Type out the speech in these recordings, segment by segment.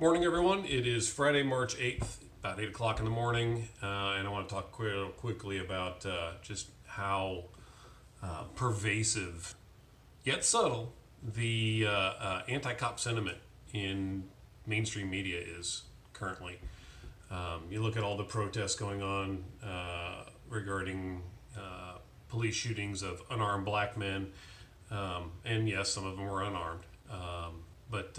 Morning, everyone. It is Friday, March 8th, about 8 o'clock in the morning, and I want to talk quickly about just how pervasive, yet subtle, the anti-cop sentiment in mainstream media is currently. You look at all the protests going on regarding police shootings of unarmed black men, and yes, some of them were unarmed. But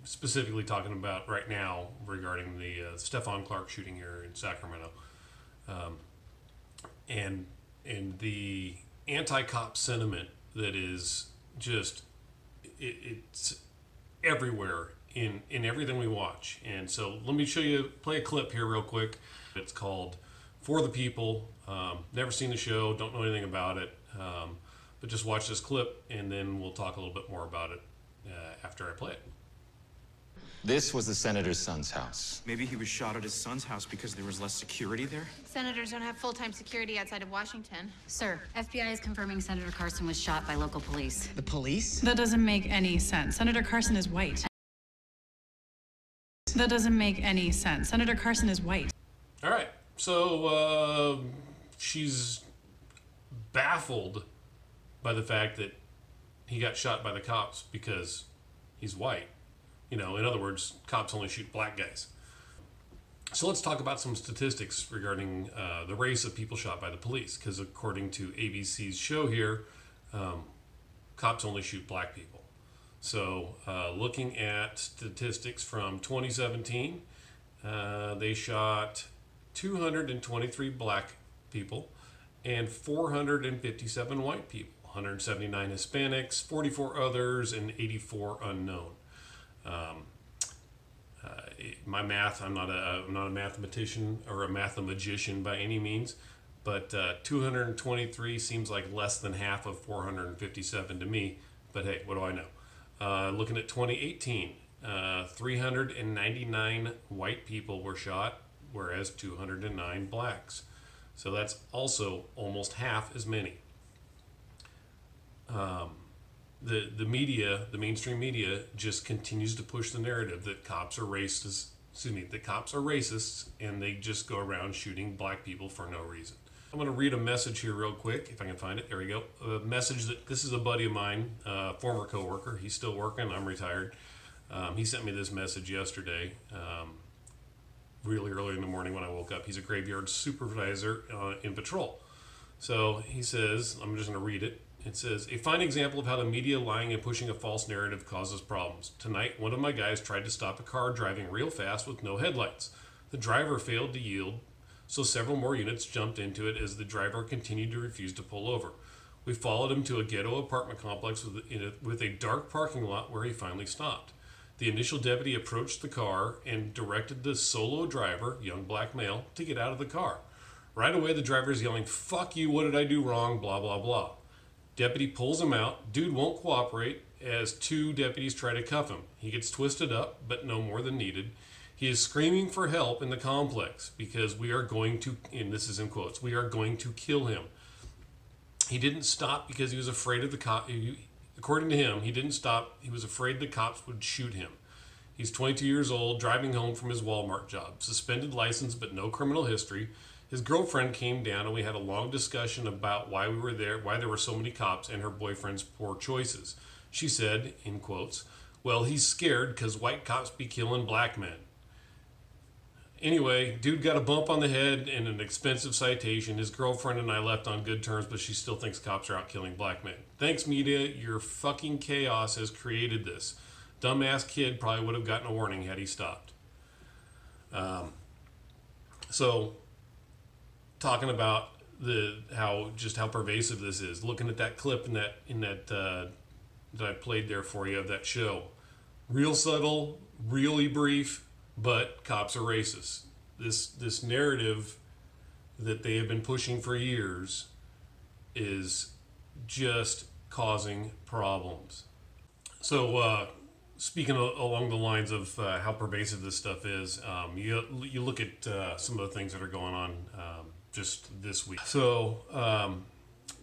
specifically talking about right now regarding the Stephon Clark shooting here in Sacramento, and the anti-cop sentiment that is just it's everywhere in everything we watch. And so let me play a clip here real quick. It's called "For the People." Never seen the show, don't know anything about it, but just watch this clip and then we'll talk a little bit more about it after I play it. This was the senator's son's house. Maybe he was shot at his son's house because there was less security there? Senators don't have full-time security outside of Washington. Sir, FBI is confirming Senator Carson was shot by local police. The police? That doesn't make any sense. Senator Carson is white. That doesn't make any sense. Senator Carson is white. All right. So she's baffled by the fact that he got shot by the cops because he's white. You know, in other words, cops only shoot black guys. So let's talk about some statistics regarding the race of people shot by the police, because according to ABC's show here, cops only shoot black people. So looking at statistics from 2017, they shot 223 black people and 457 white people, 179 Hispanics, 44 others, and 84 unknown. My math, I'm not a mathematician or a mathemagician by any means, but 223 seems like less than half of 457 to me. But hey, what do I know? Looking at 2018, 399 white people were shot, whereas 209 blacks. So that's also almost half as many. The media, the mainstream media, just continues to push the narrative that cops are racist. That cops are racists, and they just go around shooting black people for no reason. I'm going to read a message here real quick, if I can find it. There we go. A message that this is a buddy of mine, former coworker. He's still working. I'm retired. He sent me this message yesterday, really early in the morning when I woke up. He's a graveyard supervisor in patrol. So he says, I'm just going to read it. It says, "A fine example of how the media lying and pushing a false narrative causes problems. Tonight, one of my guys tried to stop a car driving real fast with no headlights. The driver failed to yield, so several more units jumped into it as the driver continued to refuse to pull over. We followed him to a ghetto apartment complex with a dark parking lot where he finally stopped. The initial deputy approached the car and directed the solo driver, young black male, to get out of the car. Right away, the driver is yelling, 'Fuck you, what did I do wrong?' blah, blah, blah. Deputy pulls him out. Dude won't cooperate as two deputies try to cuff him. He gets twisted up, but no more than needed. He is screaming for help in the complex because we are going to, and this is in quotes, we are going to kill him. He didn't stop because he was afraid of the cop. According to him, he didn't stop. He was afraid the cops would shoot him. He's 22 years old, driving home from his Walmart job. Suspended license, but no criminal history. His girlfriend came down and we had a long discussion about why we were there, why there were so many cops, and her boyfriend's poor choices. She said, in quotes, 'Well, he's scared because white cops be killing black men.' Anyway, dude got a bump on the head and an expensive citation. His girlfriend and I left on good terms, but she still thinks cops are out killing black men. Thanks, media. Your fucking chaos has created this. Dumbass kid probably would have gotten a warning had he stopped." So talking about how pervasive this is, looking at that clip that I played there for you of that show, real subtle, really brief, but cops are racist. This narrative that they have been pushing for years is just causing problems. So speaking along the lines of how pervasive this stuff is, you look at some of the things that are going on just this week. So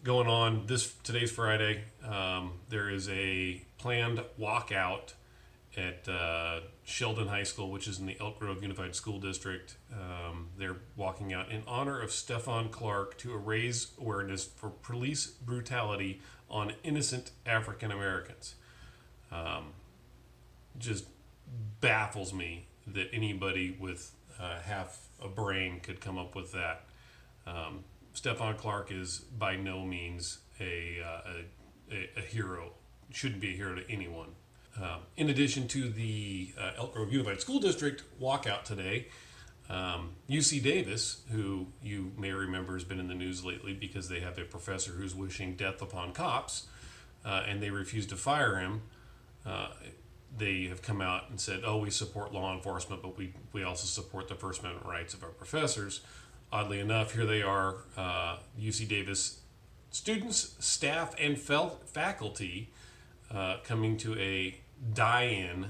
going on today's Friday, there is a planned walkout at Sheldon High School, which is in the Elk Grove Unified School District. They're walking out in honor of Stephon Clark to raise awareness for police brutality on innocent African Americans. Just baffles me that anybody with half a brain could come up with that. Stephon Clark is by no means a hero. Shouldn't be a hero to anyone. In addition to the Elk Grove Unified School District walkout today, UC Davis, who you may remember has been in the news lately because they have a professor who's wishing death upon cops, and they refuse to fire him. They have come out and said, oh, we support law enforcement, but we also support the First Amendment rights of our professors. Oddly enough, here they are, UC Davis students, staff, and faculty coming to a die-in.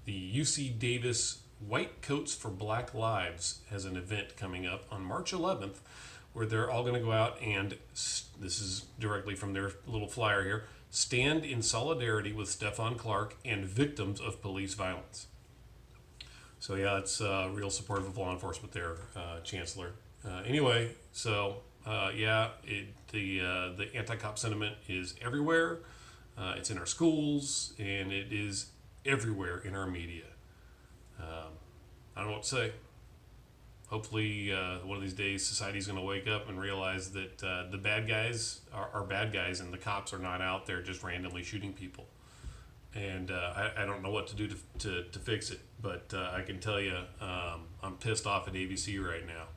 The UC Davis White Coats for Black Lives has an event coming up on March 11th where they're all going to go out and, this is directly from their little flyer here, stand in solidarity with Stephon Clark and victims of police violence. So yeah, it's real supportive of law enforcement there, Chancellor. Anyway, so yeah, the anti-cop sentiment is everywhere. It's in our schools, and it is everywhere in our media. I don't know what to say. Hopefully, one of these days, society's going to wake up and realize that the bad guys are bad guys, and the cops are not out there just randomly shooting people. And I don't know what to do to fix it, but I can tell you I'm pissed off at ABC right now.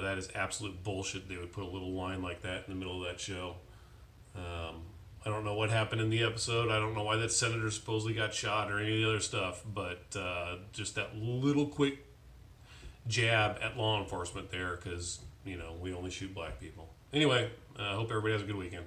That is absolute bullshit. They would put a little line like that in the middle of that show. I don't know what happened in the episode. I don't know why that senator supposedly got shot or any of the other stuff, but just that little quick jab at law enforcement there because, we only shoot black people. Anyway, I hope everybody has a good weekend.